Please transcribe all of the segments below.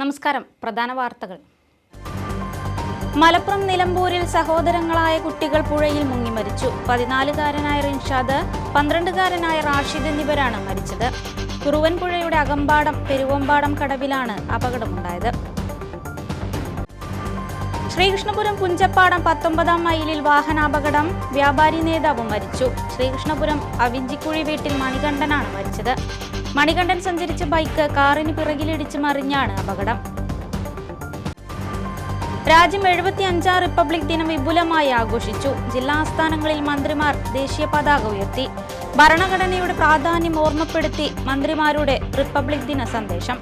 നമസ്കാരം. പ്രധാന വാർത്തകൾ. മലപ്പുറം നിലമ്പൂരിൽ സഹോദരങ്ങളായ കുട്ടികൾ പുഴയിൽ മുങ്ങി മരിച്ചു. 14-കാരനായ റിൻഷാദ്, 12-കാരനായ റാഷിദ് എന്നിവരാണ് മരിച്ചത്. കുറുവൻ പുഴയുടെ അകമ്പാടം പെരുവമ്പാടം കടവിലാണ് അപകടമുണ്ടായത്. ശ്രീകൃഷ്ണപുരം പുഞ്ചപ്പാടം 19-ാം മൈലിൽ വാഹനാപകടം. വ്യാപാരി നേതാവ് മരിച്ചു. ശ്രീകൃഷ്ണപുരം അവിഞ്ചിക്കുഴി വീട്ടിൽ മണികണ്ഠനാണ് മരിച്ചത്. മണികണ്ഠൻ സഞ്ചരിച്ച ബൈക്ക് കാറിന് പിറകിലിടിച്ച് മറിഞ്ഞാണ് അപകടം. രാജ്യം 75ാം റിപ്പബ്ലിക് ദിനം വിപുലമായി ആഘോഷിച്ചു. ജില്ലാ ആസ്ഥാനങ്ങളിൽ മന്ത്രിമാർ ദേശീയ പതാക ഉയർത്തി. ഭരണഘടനയുടെ പ്രാധാന്യം ഓർമ്മപ്പെടുത്തി മന്ത്രിമാരുടെ റിപ്പബ്ലിക് ദിന സന്ദേശം.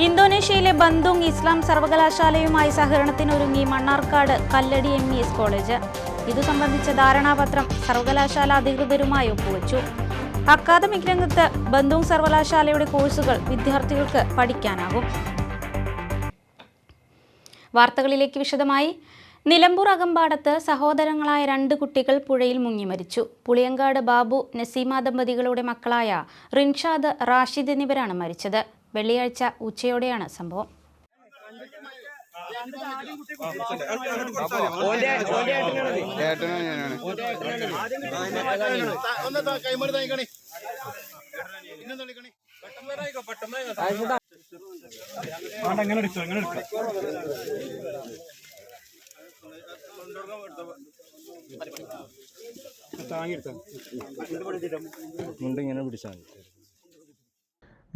ഇന്തോനേഷ്യയിലെ ബന്തുങ് ഇസ്ലാം സർവകലാശാലയുമായി സഹകരണത്തിനൊരുങ്ങി മണ്ണാർക്കാട് കല്ലടി MES കോളേജ്. ഇതു സംബന്ധിച്ച ധാരണാപത്രം സർവകലാശാല അധികൃതരുമായി ഒപ്പുവച്ചു. അക്കാദമിക് രംഗത്ത് ബന്തുങ് സർവകലാശാലയുടെ കോഴ്സുകൾ വിദ്യാർത്ഥികൾക്ക് പഠിക്കാനാകും. വാർത്തകളിലേക്ക് വിശദമായി. നിലമ്പൂർ അകമ്പാടത്ത് സഹോദരങ്ങളായ 2 കുട്ടികൾ പുഴയിൽ മുങ്ങി മരിച്ചു. പുളിയങ്കാട് ബാബു നസീമ ദമ്പതികളുടെ മക്കളായ റിൻഷാദ്, റാഷിദ് എന്നിവരാണ് മരിച്ചത്. വെള്ളിയാഴ്ച ഉച്ചയോടെയാണ് സംഭവം.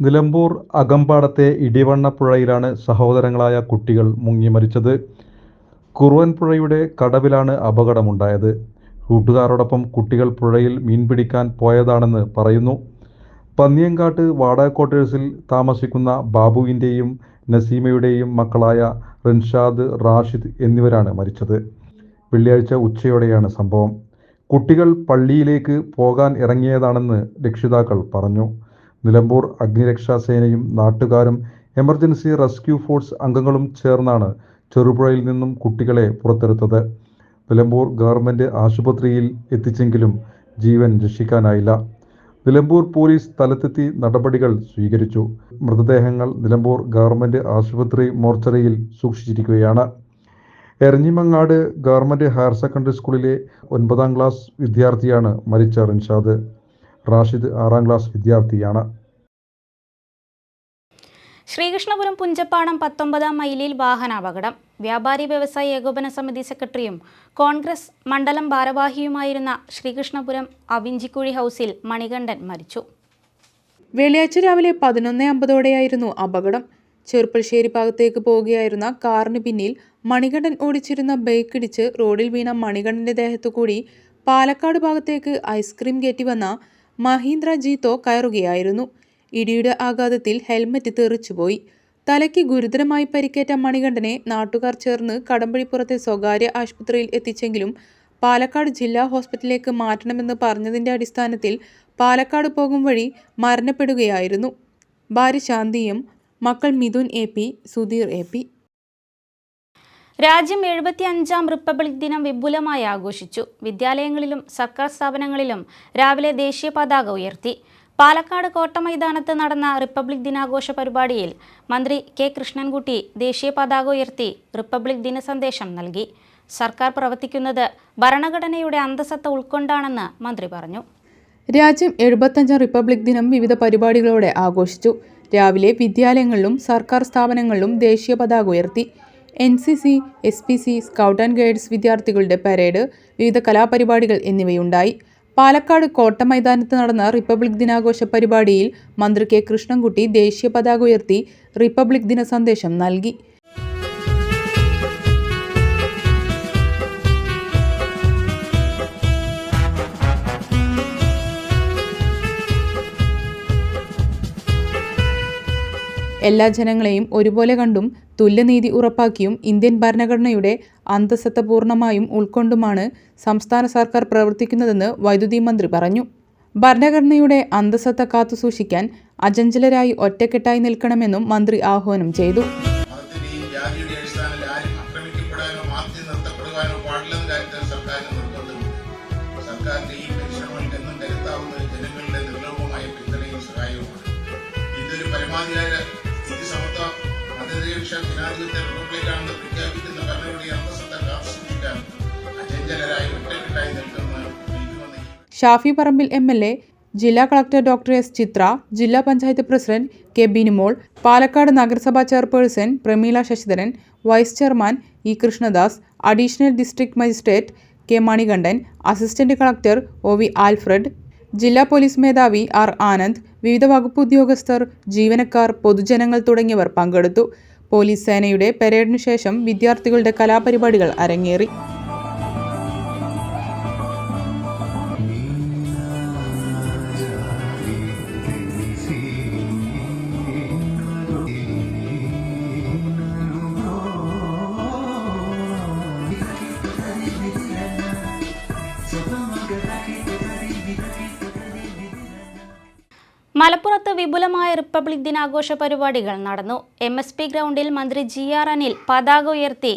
നിലമ്പൂർ അകമ്പാടത്തെ ഇടിവണ്ണപ്പുഴയിലാണ് സഹോദരങ്ങളായ കുട്ടികൾ മുങ്ങി മരിച്ചത്. കുറുവൻ പുഴയുടെ കടവിലാണ് അപകടമുണ്ടായത്. കൂട്ടുകാരോടൊപ്പം കുട്ടികൾ പുഴയിൽ മീൻ പിടിക്കാൻ പോയതാണെന്ന് പറയുന്നു. പന്നിയങ്കാട്ട് വാടക ക്വാർട്ടേഴ്സിൽ താമസിക്കുന്ന ബാബുവിൻ്റെയും നസീമയുടെയും മക്കളായ റിൻഷാദ്, റാഷിദ് എന്നിവരാണ് മരിച്ചത്. വെള്ളിയാഴ്ച ഉച്ചയോടെയാണ് സംഭവം. കുട്ടികൾ പള്ളിയിലേക്ക് പോകാൻ ഇറങ്ങിയതാണെന്ന് രക്ഷിതാക്കൾ പറഞ്ഞു. നിലമ്പൂർ അഗ്നിരക്ഷാസേനയും നാട്ടുകാരും എമർജൻസി റെസ്ക്യൂ ഫോഴ്സ് അംഗങ്ങളും ചേർന്നാണ് ചെറുപുഴയിൽ നിന്നും കുട്ടികളെ പുറത്തെടുത്തത്. നിലമ്പൂർ ഗവൺമെൻറ് ആശുപത്രിയിൽ എത്തിച്ചെങ്കിലും ജീവൻ രക്ഷിക്കാനായില്ല. നിലമ്പൂർ പോലീസ് സ്ഥലത്തെത്തി നടപടികൾ സ്വീകരിച്ചു. മൃതദേഹങ്ങൾ നിലമ്പൂർ ഗവൺമെൻറ് ആശുപത്രി മോർച്ചറിയിൽ സൂക്ഷിച്ചിരിക്കുകയാണ്. എരഞ്ഞിമങ്ങാട് ഗവൺമെൻറ് ഹയർ സെക്കൻഡറി സ്കൂളിലെ 9ാം ക്ലാസ് വിദ്യാർത്ഥിയാണ് മരിച്ച റിൻഷാദ്. റാഷിദ് 6ാം ക്ലാസ് വിദ്യാർത്ഥിയാണ്. ശ്രീകൃഷ്ണപുരം പുഞ്ചപ്പാടം 19ാം മൈലിൽ വാഹനാപകടം. വ്യാപാരി വ്യവസായി ഏകോപന സമിതി സെക്രട്ടറിയും കോൺഗ്രസ് മണ്ഡലം ഭാരവാഹിയുമായിരുന്ന ശ്രീകൃഷ്ണപുരം അവിഞ്ചിക്കുഴി ഹൗസിൽ മണികണ്ഠൻ മരിച്ചു. വെള്ളിയാഴ്ച രാവിലെ 11:50ഓടെയായിരുന്നു അപകടം. ചെറുപ്പശ്ശേരി ഭാഗത്തേക്ക് പോവുകയായിരുന്ന കാറിന് പിന്നിൽ മണികണ്ഠൻ ഓടിച്ചിരുന്ന ബൈക്ക് ഇടിച്ച് റോഡിൽ വീണ മണികണ്ഠന്റെ ദേഹത്തുകൂടി പാലക്കാട് ഭാഗത്തേക്ക് ഐസ്ക്രീം കയറ്റി വന്ന മഹീന്ദ്ര ജീത്തോ കയറുകയായിരുന്നു. ഇടിയുടെ ആഘാതത്തിൽ ഹെൽമറ്റ് തെറിച്ചുപോയി. തലയ്ക്ക് ഗുരുതരമായി പരിക്കേറ്റ മണികണ്ഠനെ നാട്ടുകാർ ചേർന്ന് കടമ്പഴിപ്പുറത്തെ സ്വകാര്യ ആശുപത്രിയിൽ എത്തിച്ചെങ്കിലും പാലക്കാട് ജില്ലാ ഹോസ്പിറ്റലിലേക്ക് മാറ്റണമെന്ന് പറഞ്ഞതിന്റെ അടിസ്ഥാനത്തിൽ പാലക്കാട് പോകും വഴി മരണപ്പെടുകയായിരുന്നു. ഭാര്യ ശാന്തിയും മക്കൾ മിഥുൻ AP, സുധീർ AP. രാജ്യം 75ാം റിപ്പബ്ലിക് ദിനം വിപുലമായി ആഘോഷിച്ചു. വിദ്യാലയങ്ങളിലും സർക്കാർ സ്ഥാപനങ്ങളിലും രാവിലെ ദേശീയ പതാക ഉയർത്തി. പാലക്കാട് കോട്ട മൈതാനത്ത് നടന്ന റിപ്പബ്ലിക് ദിനാഘോഷ പരിപാടിയിൽ മന്ത്രി K. കൃഷ്ണൻകുട്ടി ദേശീയ പതാക ഉയർത്തി റിപ്പബ്ലിക് ദിന സന്ദേശം നൽകി. സർക്കാർ പ്രവർത്തിക്കുന്നത് ഭരണഘടനയുടെ അന്തസത്ത ഉൾക്കൊണ്ടാണെന്ന് മന്ത്രി പറഞ്ഞു. രാജ്യം 75ാം റിപ്പബ്ലിക് ദിനം വിവിധ പരിപാടികളോടെ ആഘോഷിച്ചു. രാവിലെ വിദ്യാലയങ്ങളിലും സർക്കാർ സ്ഥാപനങ്ങളിലും ദേശീയ പതാക ഉയർത്തി. NCC, SPC, scout and guides വിദ്യാർത്ഥികളുടെ പരേഡ്, വിവിധ കലാപരിപാടികൾ എന്നിവയുണ്ടായി. പാലക്കാട് കോട്ട മൈതാനത്ത് നടന്ന റിപ്പബ്ലിക് ദിനാഘോഷ പരിപാടിയിൽ മന്ത്രി K. കൃഷ്ണൻകുട്ടി ദേശീയ പതാക ഉയർത്തി റിപ്പബ്ലിക് ദിന സന്ദേശം നൽകി. എല്ലാ ജനങ്ങളെയും ഒരുപോലെ കണ്ടും തുല്യനീതി ഉറപ്പാക്കിയും ഇന്ത്യൻ ഭരണഘടനയുടെ അന്തസത്ത പൂർണ്ണമായും ഉൾക്കൊണ്ടുമാണ് സംസ്ഥാന സർക്കാർ പ്രവർത്തിക്കുന്നതെന്ന് വൈദ്യുതി മന്ത്രി പറഞ്ഞു. ഭരണഘടനയുടെ അന്തസത്ത കാത്തുസൂക്ഷിക്കാൻ അചഞ്ചലരായി ഒറ്റക്കെട്ടായി നിൽക്കണമെന്നും മന്ത്രി ആഹ്വാനം ചെയ്തു. പരമാവധി ജനാധിപത്യ സമത്വ മതനിരപേക്ഷ ജനാധിപത്യ റിപ്പബ്ലിക്കാണെന്ന് പ്രഖ്യാപിക്കുന്ന ഭരണഘടനയുടെ അന്തസ്സത്ത കാത്തുസൂക്ഷിക്കാൻ അചഞ്ചലരായി ഒറ്റക്കെട്ടായി നിൽക്കുമെന്ന് ഷാഫി പറമ്പിൽ MLA, ജില്ലാ കളക്ടർ ഡോക്ടർ S. ചിത്ര, ജില്ലാ പഞ്ചായത്ത് പ്രസിഡന്റ് K. ബിനുമോൾ, പാലക്കാട് നഗരസഭാ chairperson Prameela Sasidharan, vice chairman E. Krishnadas, additional district magistrate K. Manikandan, assistant collector OV. Alfred, ജില്ലാ പോലീസ് മേധാവി R. ആനന്ദ്, വിവിധ വകുപ്പ് ഉദ്യോഗസ്ഥർ, ജീവനക്കാർ, പൊതുജനങ്ങൾ തുടങ്ങിയവർ പങ്കെടുത്തു. പോലീസ് സേനയുടെ പരേഡിനു ശേഷം വിദ്യാർത്ഥികളുടെ കലാപരിപാടികൾ അരങ്ങേറി. മലപ്പുറത്ത് വിപുലമായ റിപ്പബ്ലിക് ദിനാഘോഷ പരിപാടികൾ നടന്നു. MSP ഗ്രൗണ്ടിൽ മന്ത്രി GR അനിൽ പതാക ഉയർത്തി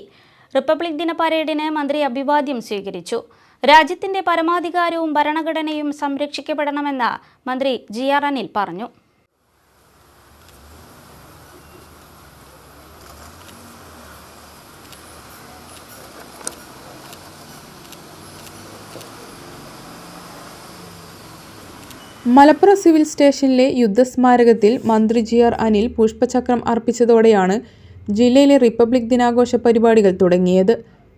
റിപ്പബ്ലിക് ദിന പരേഡിന് മന്ത്രി അഭിവാദ്യം സ്വീകരിച്ചു. രാജ്യത്തിന്റെ പരമാധികാരവും ഭരണഘടനയും സംരക്ഷിക്കപ്പെടണമെന്ന് മന്ത്രി GR അനിൽ പറഞ്ഞു. മലപ്പുറം സിവിൽ സ്റ്റേഷനിലെ യുദ്ധസ്മാരകത്തിൽ മന്ത്രി GR അനിൽ പുഷ്പചക്രം അർപ്പിച്ചതോടെയാണ് ജില്ലയിലെ റിപ്പബ്ലിക് ദിനാഘോഷ പരിപാടികൾ തുടങ്ങിയത്.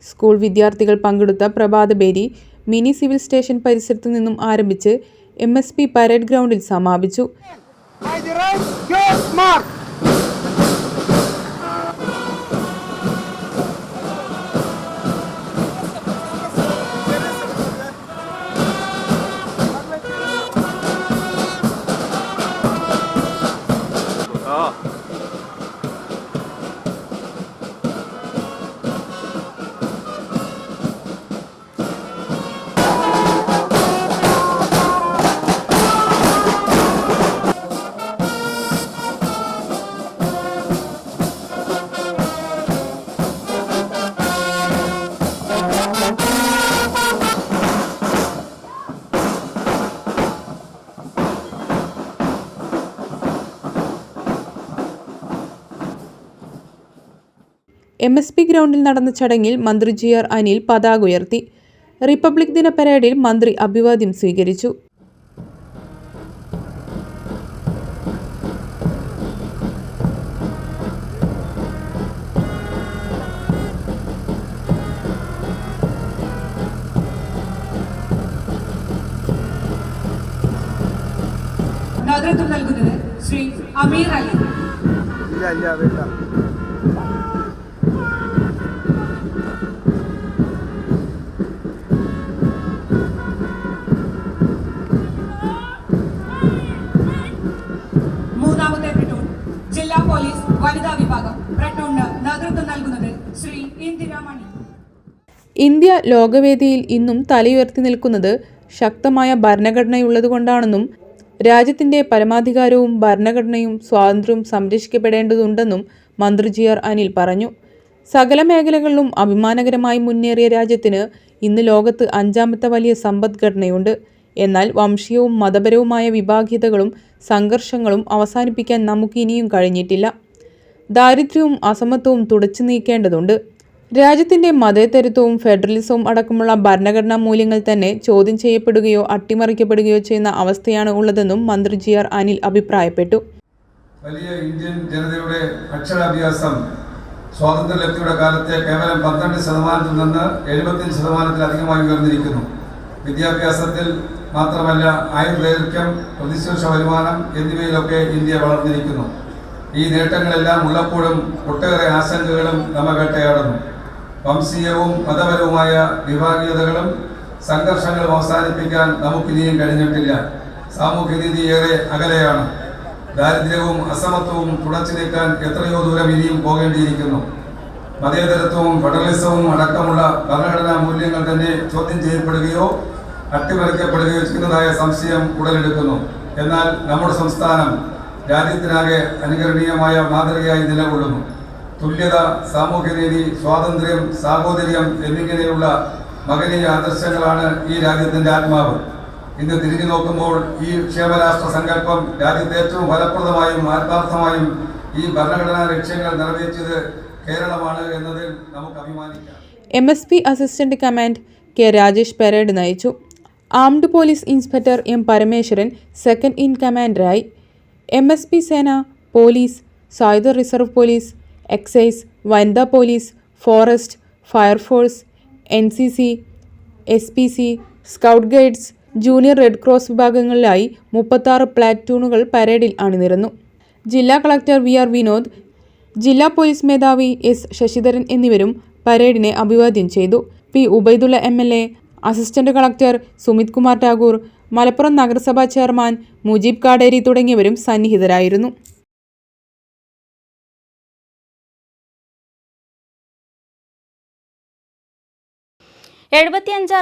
സ്കൂൾ വിദ്യാർത്ഥികൾ പങ്കെടുത്ത പ്രഭാതഭേരി മിനി സിവിൽ സ്റ്റേഷൻ പരിസരത്തു നിന്നും ആരംഭിച്ച് MSP പരേഡ് ഗ്രൗണ്ടിൽ സമാപിച്ചു. MSP ഗ്രൗണ്ടിൽ നടന്ന ചടങ്ങിൽ മന്ത്രി GR അനിൽ പതാക ഉയർത്തി. റിപ്പബ്ലിക് ദിന പരേഡിൽ മന്ത്രി അഭിവാദ്യം സ്വീകരിച്ചു. നേതൃത്വം നൽകുന്നത് ശ്രീ അമീർ അലി. മൂന്നാമത്തെ പ്ലട്ടൂൺ ജില്ലാ പോലീസ് വനിതാ വിഭാഗം പ്ലട്ടൂണിന് നേതൃത്വം നൽകുന്നത് ശ്രീ ഇന്ദിരാമണി. ഇന്ത്യ ലോകവേദിയിൽ ഇന്നും തലയുയർത്തി നിൽക്കുന്നത് ശക്തമായ ഭരണഘടനയുള്ളതുകൊണ്ടാണെന്നും രാജ്യത്തിന്റെ പരമാധികാരവും ഭരണഘടനയും സ്വാതന്ത്ര്യവും സംരക്ഷിക്കപ്പെടേണ്ടതുണ്ടെന്നും മന്ത്രി GR അനിൽ പറഞ്ഞു. സകല മേഖലകളിലും അഭിമാനകരമായി മുന്നേറിയ രാജ്യത്തിന് ഇന്ന് ലോകത്ത് 5ാമത്തെ വലിയ സമ്പദ്ഘടനയുണ്ട്. എന്നാൽ വംശീയവും മതപരവുമായ വിഭാഗീയതകളും സംഘർഷങ്ങളും അവസാനിപ്പിക്കാൻ നമുക്ക് ഇനിയും കഴിഞ്ഞിട്ടില്ല. ദാരിദ്ര്യവും അസമത്വവും തുടച്ചു നീക്കേണ്ടതുണ്ട്. രാജ്യത്തിന്റെ മതേതരത്വവും ഫെഡറലിസവും അടക്കമുള്ള ഭരണഘടനാ മൂല്യങ്ങൾ തന്നെ ചോദ്യം ചെയ്യപ്പെടുകയോ അട്ടിമറിക്കപ്പെടുകയോ ചെയ്യുന്ന അവസ്ഥയാണ് ഉള്ളതെന്നും മന്ത്രി GR അനിൽ അഭിപ്രായപ്പെട്ടു. വലിയ ഇന്ത്യൻ ജനതയുടെ അക്ഷരാഭ്യാസം സ്വാതന്ത്ര്യലബ്ധിയുടെ കാലത്തെ കേവലം 12% നിന്ന് 75%-ലധികമായി ഉയർന്നിരിക്കുന്നു. വിദ്യാഭ്യാസത്തിൽ മാത്രമല്ല ആയുർദൈർഘ്യം, പ്രതിശീർഷ വരുമാനം എന്നിവയിലൊക്കെ ഇന്ത്യ വളർന്നിരിക്കുന്നു. ഈ നേട്ടങ്ങളെല്ലാം ഉള്ളപ്പോഴും ഒട്ടേറെ ആശങ്കകളും നമ്മെ വേട്ടയാടുന്നു. വംശീയവും മതപരവുമായ വിഭാഗീയതകളും സംഘർഷങ്ങളും അവസാനിപ്പിക്കാൻ നമുക്കിനിയും കഴിഞ്ഞിട്ടില്ല. സാമൂഹ്യനീതി ഏറെ അകലെയാണ്. ദാരിദ്ര്യവും അസമത്വവും തുടച്ചു നീക്കാൻ എത്രയോ ദൂരം ഇനിയും പോകേണ്ടിയിരിക്കുന്നു. മതേതരത്വവും ഫെഡറലിസവും അടക്കമുള്ള ഭരണഘടനാ മൂല്യങ്ങൾ തന്നെ ചോദ്യം ചെയ്യപ്പെടുകയോ അട്ടിമറിക്കപ്പെടുകയോ ചെയ്യുന്നതായ സംശയം ഉടലെടുക്കുന്നു. എന്നാൽ നമ്മുടെ സംസ്ഥാനം രാജ്യത്തിനാകെ അനുകരണീയമായ മാതൃകയായി നിലകൊള്ളുന്നു. തുല്യത, സാമൂഹ്യനീതി, സ്വാതന്ത്ര്യം, സാഹോദര്യം എന്നിങ്ങനെയുള്ള മകനീയ ആദർശങ്ങളാണ് ഈ രാജ്യത്തിൻ്റെ ആത്മാവ്. ഇന്ന് തിരിഞ്ഞു നോക്കുമ്പോൾ ഈ ക്ഷേമരാഷ്ട്ര സങ്കല്പം രാജ്യത്തെ ഏറ്റവും ഫലപ്രദമായും ആത്മാർത്ഥമായും ഈ ഭരണഘടനാ ലക്ഷ്യങ്ങൾ നിറവേറ്റിയത് കേരളമാണ് എന്നതിൽ നമുക്ക് അഭിമാനിക്കാം. MSP assistant command K Rajesh parade നയിച്ചു. Armed police inspector M Parameswaran second in കമാൻഡറായി. MSP സേന, പോലീസ്, സായുധ റിസർവ് പോലീസ്, എക്സൈസ്, വനിതാ police, forest, fire force, NCC, SPC, scout guides, junior red cross വിഭാഗങ്ങളിലായി 36 പ്ലാറ്റൂണുകൾ പരേഡിൽ അണിനിരന്നു. ജില്ലാ കളക്ടർ VR വിനോദ്, ജില്ലാ പോലീസ് മേധാവി S ശശിധരൻ എന്നിവരും പരേഡിനെ അഭിവാദ്യം ചെയ്തു. P Ubaidullah MLA, assistant collector Sumit Kumar Tagore, Malappuram നഗരസഭാ ചെയർമാൻ മുജീബ് കാടേരി തുടങ്ങിയവരും സന്നിഹിതരായിരുന്നു.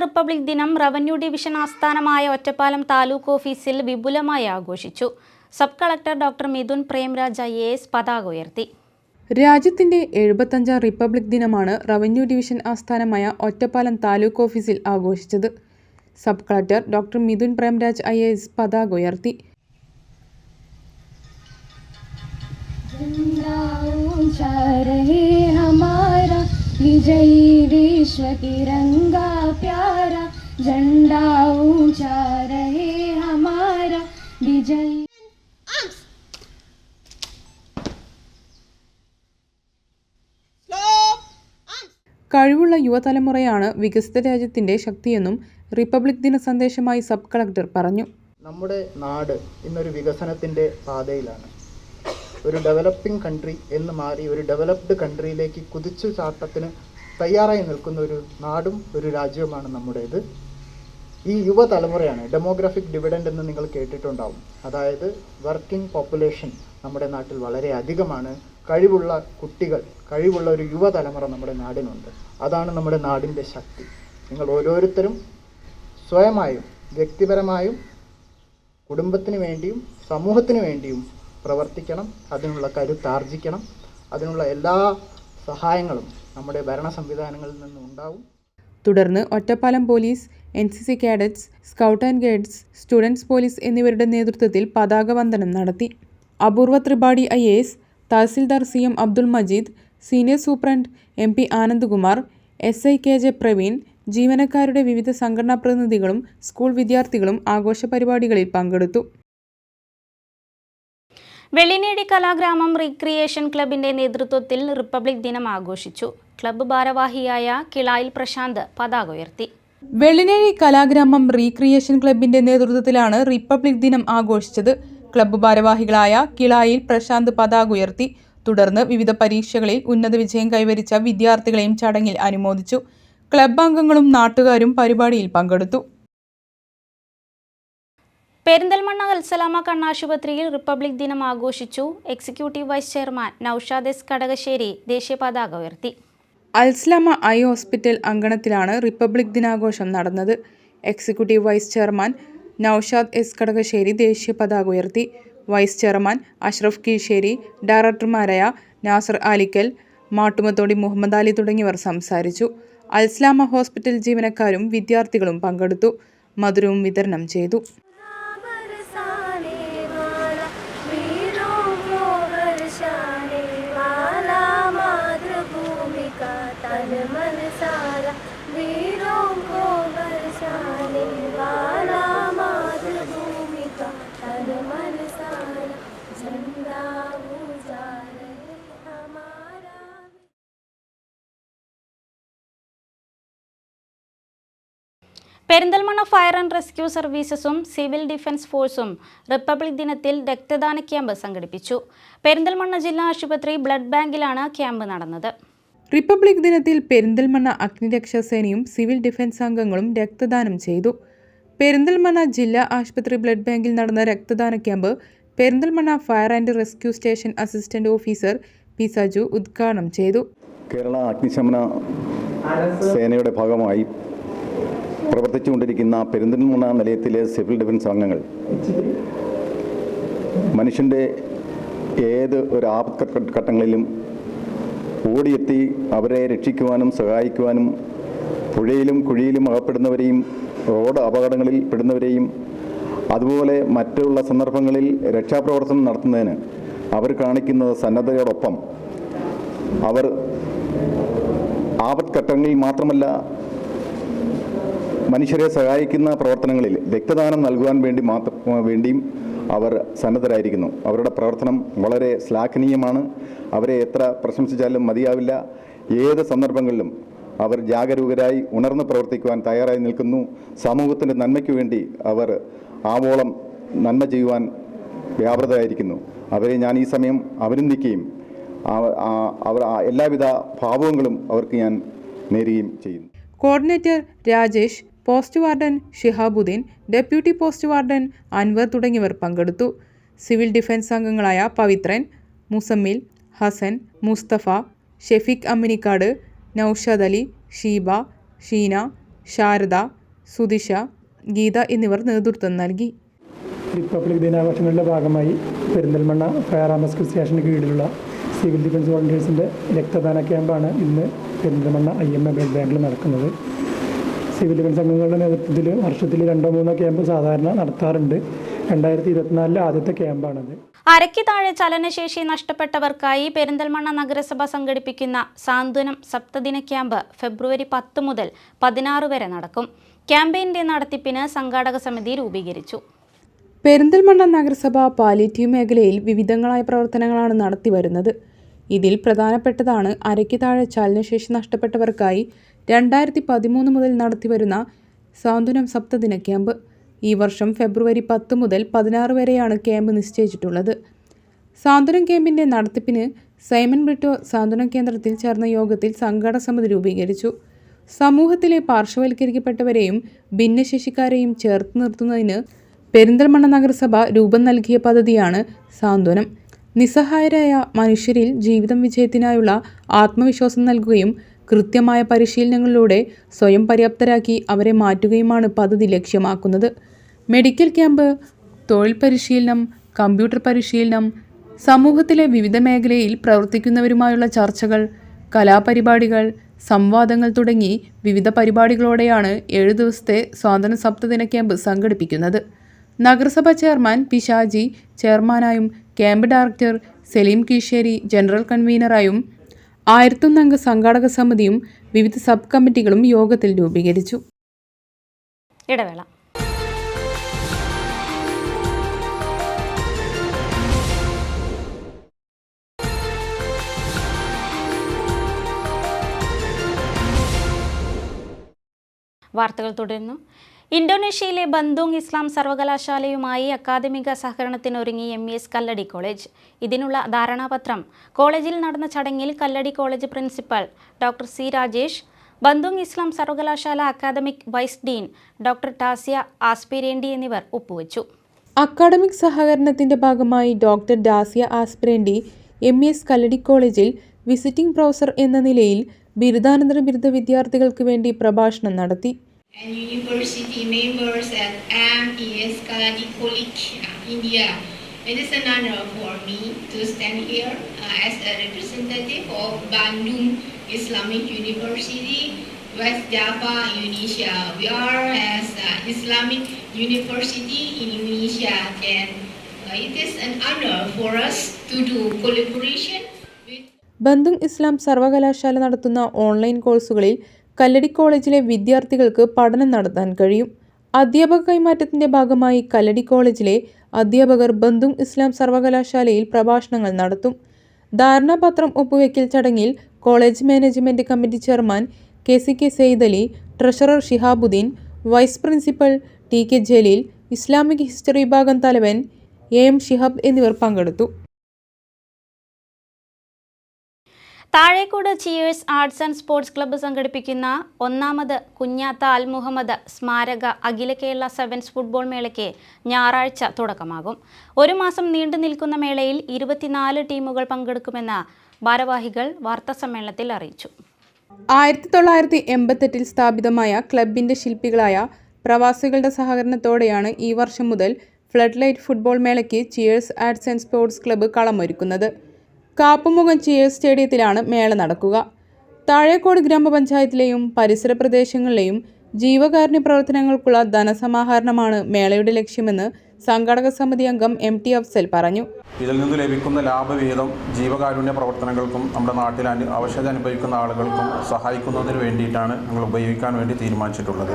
റിപ്പബ്ലിക് ദിനം റവന്യൂ ഡിവിഷൻ ആസ്ഥാനമായ ഒറ്റപ്പാലം താലൂക്ക് ഓഫീസിൽ വിപുലമായി ആഘോഷിച്ചു. Sub collector doctor Mithun Premraj IAS പതാക ഉയർത്തി. രാജ്യത്തിന്റെ 75ാം റിപ്പബ്ലിക് ദിനമാണ് റവന്യൂ ഡിവിഷൻ ആസ്ഥാനമായ ഒറ്റപ്പാലം താലൂക്ക് ഓഫീസിൽ ആഘോഷിച്ചത്. Sub collector doctor Mithun Premraj IAS പതാക ഉയർത്തി. विजयी विश्व तिरंगा प्यारा झंडा ऊंचा रहे हमारा विजयी. കഴിവുള്ള യുവതലമുറയാണ് വികസിത രാജ്യത്തിന്റെ ശക്തിയെന്നും റിപ്പബ്ലിക് ദിന സന്ദേശമായി സബ് കളക്ടർ പറഞ്ഞു. നമ്മുടെ നാട് ഇന്നൊരു വികസനത്തിന്റെ പാതയിലാണ്. ഒരു ഡെവലപ്പിംഗ് കൺട്രി എന്ന് മാറി ഒരു ഡെവലപ്ഡ് കൺട്രിയിലേക്ക് കുതിച്ചു ചാട്ടത്തിന് തയ്യാറായി നിൽക്കുന്ന ഒരു നാടും ഒരു രാജ്യവുമാണ് നമ്മുടേത്. ഈ യുവതലമുറയാണ് ഡെമോഗ്രാഫിക് ഡിവിഡൻഡ് എന്ന് നിങ്ങൾ കേട്ടിട്ടുണ്ടാവും. അതായത് വർക്കിംഗ് പോപ്പുലേഷൻ നമ്മുടെ നാട്ടിൽ വളരെ അധികമാണ്. കഴിവുള്ള കുട്ടികൾ, കഴിവുള്ള ഒരു യുവതലമുറ നമ്മുടെ നാടിനുണ്ട്. അതാണ് നമ്മുടെ നാടിൻ്റെ ശക്തി. നിങ്ങൾ ഓരോരുത്തരും സ്വയമായും വ്യക്തിപരമായും കുടുംബത്തിന് വേണ്ടിയും സമൂഹത്തിന് വേണ്ടിയും പ്രവർത്തിക്കണം. അതിനുള്ള കരുത്താർജിക്കണം. അതിനുള്ള എല്ലാ സഹായങ്ങളും നമ്മുടെ ഭരണ സംവിധാനങ്ങളിൽ നിന്നും ഉണ്ടാവും. തുടർന്ന് Ottapalam police, NCC cadets, scout and guides, students police എന്നിവരുടെ നേതൃത്വത്തിൽ പതാക വന്ദനം നടത്തി. അപൂർവ Tripathi IAS, tahsildar CM Abdul Majeed, senior superintendent MP Anandkumar, SI KJ Praveen, ജീവനക്കാരുടെ വിവിധ സംഘടനാ പ്രതിനിധികളും സ്കൂൾ വിദ്യാർത്ഥികളും ആഘോഷ പരിപാടികളിൽ പങ്കെടുത്തു. വെള്ളിനേഴി കലാഗ്രാമം റീക്രിയേഷൻ ക്ലബിന്റെ നേതൃത്വത്തിൽ റിപ്പബ്ലിക് ദിനം ആഘോഷിച്ചു. ക്ലബ്ബ് ഭാരവാഹിയായ കിളായിൽ പ്രശാന്ത് പതാക ഉയർത്തി. വെള്ളിനേഴി കലാഗ്രാമം റീക്രിയേഷൻ ക്ലബിന്റെ നേതൃത്വത്തിലാണ് റിപ്പബ്ലിക് ദിനം ആഘോഷിച്ചത്. ക്ലബ്ബ് ഭാരവാഹികളായ കിളായിൽ പ്രശാന്ത് പതാക ഉയർത്തി. തുടർന്ന് വിവിധ പരീക്ഷകളിൽ ഉന്നത വിജയം കൈവരിച്ച വിദ്യാർത്ഥികളെയും ചടങ്ങിൽ അനുമോദിച്ചു. ക്ലബ്ബ് അംഗങ്ങളും നാട്ടുകാരും പരിപാടിയിൽ പങ്കെടുത്തു. പെരിന്തൽമണ്ണ അൽസലാമ കണ്ണാശുപത്രിയിൽ റിപ്പബ്ലിക് ദിനം ആഘോഷിച്ചു. Executive vice chairman Naushad S Kadakassery ദേശീയ പതാക ഉയർത്തി. അൽസലാമ ഹോസ്പിറ്റൽ അങ്കണത്തിലാണ് റിപ്പബ്ലിക് ദിനാഘോഷം നടന്നത്. Executive vice chairman Naushad S Kadakassery ദേശീയ പതാക ഉയർത്തി. വൈസ് ചെയർമാൻ അഷ്റഫ് കീഴ്ശ്ശേരി, ഡയറക്ടർമാരായ നാസർ ആലിക്കൽ, മാട്ടുമത്തോടി മുഹമ്മദ് അലി തുടങ്ങിയവർ സംസാരിച്ചു. അൽസലാമ ഹോസ്പിറ്റൽ ജീവനക്കാരും വിദ്യാർത്ഥികളും പങ്കെടുത്തു. മധുരവും വിതരണം ചെയ്തു. പെരിന്തൽമണ്ണ ഫയർ ആൻഡ് റെസ്ക്യൂ സർവീസസും സിവിൽ ഡിഫൻസ് ഫോഴ്സും റിപ്പബ്ലിക് ദിനത്തിൽ രക്തദാന ക്യാമ്പ് സംഘടിപ്പിച്ചു. പെരിന്തൽമണ്ണ ജില്ലാ ആശുപത്രി ബ്ലഡ് ബാങ്കിലാണ് ക്യാമ്പ് നടന്നത്. റിപ്പബ്ലിക് ദിനത്തിൽ പെരിന്തൽമണ്ണ അഗ്നിരക്ഷാ സേനയും സിവിൽ ഡിഫൻസ് അംഗങ്ങളും രക്തദാനം ചെയ്തു. പെരിന്തൽമണ്ണ ജില്ലാ ആശുപത്രി ബ്ലഡ് ബാങ്കിൽ നടന്ന രക്തദാന camp Perinthalmanna fire and rescue station assistant officer P Saju ഉദ്ഘാടനം ചെയ്തു. കേരള അഗ്നിശമന സേനയുടെ ഭാഗമായി പ്രവർത്തിച്ചുകൊണ്ടിരിക്കുന്ന പെരിന്തൽമണ്ണ നിലയത്തിലെ സിവിൽ ഡിഫൻസ് അംഗങ്ങൾ മനുഷ്യൻ്റെ ഏത് ഒരു ആപത്ഘട്ടങ്ങളിലും ഓടിയെത്തി അവരെ രക്ഷിക്കുവാനും സഹായിക്കുവാനും പുഴയിലും കുഴിയിലും അകപ്പെടുന്നവരെയും റോഡ് അപകടങ്ങളിൽ പെടുന്നവരെയും അതുപോലെ മറ്റുള്ള സന്ദർഭങ്ങളിൽ രക്ഷാപ്രവർത്തനം നടത്തുന്നതിന് അവർ കാണിക്കുന്ന സന്നദ്ധതയോടൊപ്പം അവർ ആപത്ഘട്ടങ്ങളിൽ മാത്രമല്ല മനുഷ്യരെ സഹായിക്കുന്ന പ്രവർത്തനങ്ങളിൽ രക്തദാനം നൽകുവാൻ വേണ്ടിയും അവർ സന്നദ്ധരായിരിക്കുന്നു. അവരുടെ പ്രവർത്തനം വളരെ ശ്ലാഘനീയമാണ്. അവരെ എത്ര പ്രശംസിച്ചാലും മതിയാവില്ല. ഏത് സന്ദർഭങ്ങളിലും അവർ ജാഗരൂകരായി ഉണർന്ന് പ്രവർത്തിക്കുവാൻ തയ്യാറായി നിൽക്കുന്നു. സമൂഹത്തിൻ്റെ നന്മയ്ക്ക് വേണ്ടി അവർ ആവോളം നന്മ ചെയ്യുവാൻ വ്യാപൃതരായിരിക്കുന്നു. അവരെ ഞാൻ ഈ സമയം അഭിനന്ദിക്കുകയും അവർ എല്ലാവിധ ഭാവുകങ്ങളും അവർക്ക് ഞാൻ നേരുകയും ചെയ്യുന്നു. Coordinator Rajesh, post warden Shihabuddin, deputy post warden Anwar തുടങ്ങിയവർ പങ്കെടുത്തു. സിവിൽ ഡിഫൻസ് അംഗങ്ങളായ പവിത്രൻ, മുസമ്മിൽ, ഹസൻ, മുസ്തഫ, ഷെഫീഖ് അമ്മിനിക്കാട്, നൌഷാദ് അലി, ഷീബ, ഷീന, ശാരദ, സുദിഷ, ഗീത എന്നിവർ നേതൃത്വം നൽകി. റിപ്പബ്ലിക് ദിനാഘോഷങ്ങളുടെ ഭാഗമായി പെരിന്തൽമണ്ണ ഫയർ ആൻഡ് റെസ്ക്യൂ സ്റ്റേഷന് കീഴിലുള്ള സിവിൽ ഡിഫൻസ് വോളണ്ടിയേഴ്സിൻ്റെ രക്തദാന ക്യാമ്പാണ് ഇന്ന് പെരിന്തൽമണ്ണ IMA ബ്ലഡ് ബാങ്കിൽ നടക്കുന്നത്. സിവിൽ ഡിഫൻസ് അംഗങ്ങളുടെ നേതൃത്വത്തിൽ വർഷത്തിൽ 2-3 ക്യാമ്പ് സാധാരണ നടത്താറുണ്ട്. 2024 ആദ്യത്തെ ക്യാമ്പാണത്. അരയ്ക്ക് താഴെ ചലനശേഷി നഷ്ടപ്പെട്ടവർക്കായി പെരിന്തൽമണ്ണ നഗരസഭ സംഘടിപ്പിക്കുന്ന സാന്ത്വനം സപ്തദിന ക്യാമ്പ് ഫെബ്രുവരി 10 മുതൽ 16 വരെ നടക്കും. ക്യാമ്പയിൻ്റെ നടത്തിപ്പിന് സംഘാടക സമിതി രൂപീകരിച്ചു. പെരിന്തൽമണ്ണ നഗരസഭ പാലിയേറ്റീവ് മേഖലയിൽ വിവിധങ്ങളായ പ്രവർത്തനങ്ങളാണ് നടത്തിവരുന്നത്. ഇതിൽ പ്രധാനപ്പെട്ടതാണ് അരയ്ക്ക് താഴെ ചലനശേഷി നഷ്ടപ്പെട്ടവർക്കായി 2013 മുതൽ നടത്തിവരുന്ന സാന്ത്വനം സപ്തദിന ക്യാമ്പ്. ഈ വർഷം ഫെബ്രുവരി 10 മുതൽ 16 വരെയാണ് ക്യാമ്പ് നിശ്ചയിച്ചിട്ടുള്ളത്. സാന്ത്വനം ക്യാമ്പിൻ്റെ നടത്തിപ്പിന് സൈമൺ ബ്രിട്ടോ സാന്ത്വനം കേന്ദ്രത്തിൽ ചേർന്ന യോഗത്തിൽ സംഘാടക സമിതി രൂപീകരിച്ചു. സമൂഹത്തിലെ പാർശ്വവൽക്കരിക്കപ്പെട്ടവരെയും ഭിന്നശേഷിക്കാരെയും ചേർത്ത് നിർത്തുന്നതിന് പെരിന്തൽമണ്ണ നഗരസഭ രൂപം നൽകിയ പദ്ധതിയാണ് സാന്ത്വനം. നിസ്സഹായരായ മനുഷ്യരിൽ ജീവിതം വിജയത്തിനായുള്ള ആത്മവിശ്വാസം നൽകുകയും കൃത്യമായ പരിശീലനങ്ങളിലൂടെ സ്വയം പര്യാപ്തരാക്കി അവരെ മാറ്റുകയുമാണ് പദ്ധതി ലക്ഷ്യമാക്കുന്നത്. മെഡിക്കൽ ക്യാമ്പ്, തൊഴിൽ പരിശീലനം, കമ്പ്യൂട്ടർ പരിശീലനം, സമൂഹത്തിലെ വിവിധ മേഖലയിൽ പ്രവർത്തിക്കുന്നവരുമായുള്ള ചർച്ചകൾ, കലാപരിപാടികൾ, സംവാദങ്ങൾ തുടങ്ങി വിവിധ പരിപാടികളോടെയാണ് 7 ദിവസത്തെ സാന്ത്വന സപ്തദിന ക്യാമ്പ് സംഘടിപ്പിക്കുന്നത്. നഗരസഭ ചെയർമാൻ പി ഷാജി ചെയർമാനായും camp director Saleem Keesseri general കൺവീനറായും 1001 അംഗ സംഘാടക സമിതിയും വിവിധ സബ് കമ്മിറ്റികളും യോഗത്തിൽ രൂപീകരിച്ചു. ഇടവേള. വാർത്തകൾ തുടരുന്നു. ഇന്തോനേഷ്യയിലെ ബന്ദുങ് ഇസ്ലാം സർവകലാശാലയുമായി അക്കാദമിക സഹകരണത്തിനൊരുങ്ങി MES കല്ലടി കോളേജ്. ഇതിനുള്ള ധാരണാപത്രം കോളേജിൽ നടന്ന ചടങ്ങിൽ Kalladi college principal doctor C Rajesh, Bandung Islam സർവകലാശാല academic vice dean doctor Tasia Aspiranti എന്നിവർ ഒപ്പുവെച്ചു. അക്കാദമിക് സഹകരണത്തിന്റെ ഭാഗമായി doctor Dasia Aspiranti MES Kalladi കോളേജിൽ വിസിറ്റിംഗ് പ്രൊഫസർ എന്ന നിലയിൽ ബിരുദാനന്തര ബിരുദ വിദ്യാർത്ഥികൾക്ക് വേണ്ടി പ്രഭാഷണം നടത്തി. And university members at MES Kaladi College, India. It is an honor for me to stand here as a representative of Bandung Islamic University, West Java, Indonesia. We are as Islamic University in Indonesia, and it is an honor for us to do collaboration with ബന്ദുങ് Islam സർവകലാശാല നടത്തുന്ന online കോഴ്സുകളിൽ കല്ലടി കോളേജിലെ വിദ്യാർത്ഥികൾക്ക് പഠനം നടത്താൻ കഴിയും. അധ്യാപക കൈമാറ്റത്തിന്റെ ഭാഗമായി കല്ലടി കോളേജിലെ അധ്യാപകർ ബന്ദുങ് ഇസ്ലാം സർവകലാശാലയിൽ പ്രഭാഷണങ്ങൾ നടത്തും. ധാരണാപത്രം ഒപ്പുവെക്കൽ ചടങ്ങിൽ college management committee chairman KCK Saeed Ali, treasurer Shihabuddin, vice principal TK Jaleel, Islamic history വിഭാഗം തലവൻ AM ഷിഹാബ് എന്നിവർ പങ്കെടുത്തു. Thazhekode cheers arts and sports club സംഘടിപ്പിക്കുന്ന 1ാമത് കുഞ്ഞാത്ത അൽ മുഹമ്മദ് സ്മാരക അഖില കേരള സെവൻസ് ഫുട്ബോൾ മേളയ്ക്ക് ഞായറാഴ്ച തുടക്കമാകും. 1 മാസം നീണ്ടു നിൽക്കുന്ന മേളയിൽ 24 ടീമുകൾ പങ്കെടുക്കുമെന്ന് ഭാരവാഹികൾ വാർത്താസമ്മേളനത്തിൽ അറിയിച്ചു. 1988 സ്ഥാപിതമായ ക്ലബിന്റെ ശില്പികളായ പ്രവാസികളുടെ സഹകരണത്തോടെയാണ് ഈ വർഷം മുതൽ ഫ്ലഡ് ലൈറ്റ് ഫുട്ബോൾ മേളയ്ക്ക് cheers arts and sports club കളമൊരുക്കുന്നത്. കാപ്പുമുഖം ചിയേഴ്സ് സ്റ്റേഡിയത്തിലാണ് മേള നടക്കുക. താഴേക്കോട് ഗ്രാമപഞ്ചായത്തിലെയും പരിസര പ്രദേശങ്ങളിലെയും ജീവകാരുണ്യ പ്രവർത്തനങ്ങൾക്കുള്ള ധനസമാഹരണമാണ് മേളയുടെ ലക്ഷ്യമെന്ന് സംഘാടക സമിതി അംഗം MT അഫ്സൽ പറഞ്ഞു. ഇതിൽ നിന്ന് ലഭിക്കുന്ന ലാഭവിഹിതം ജീവകാരുണ്യ പ്രവർത്തനങ്ങൾക്കും നമ്മുടെ നാട്ടിൽ അവശത അനുഭവിക്കുന്ന ആളുകൾക്കും സഹായിക്കുന്നതിന് വേണ്ടിയിട്ടാണ് ഞങ്ങൾ ഉപയോഗിക്കാൻ വേണ്ടി തീരുമാനിച്ചിട്ടുള്ളത്.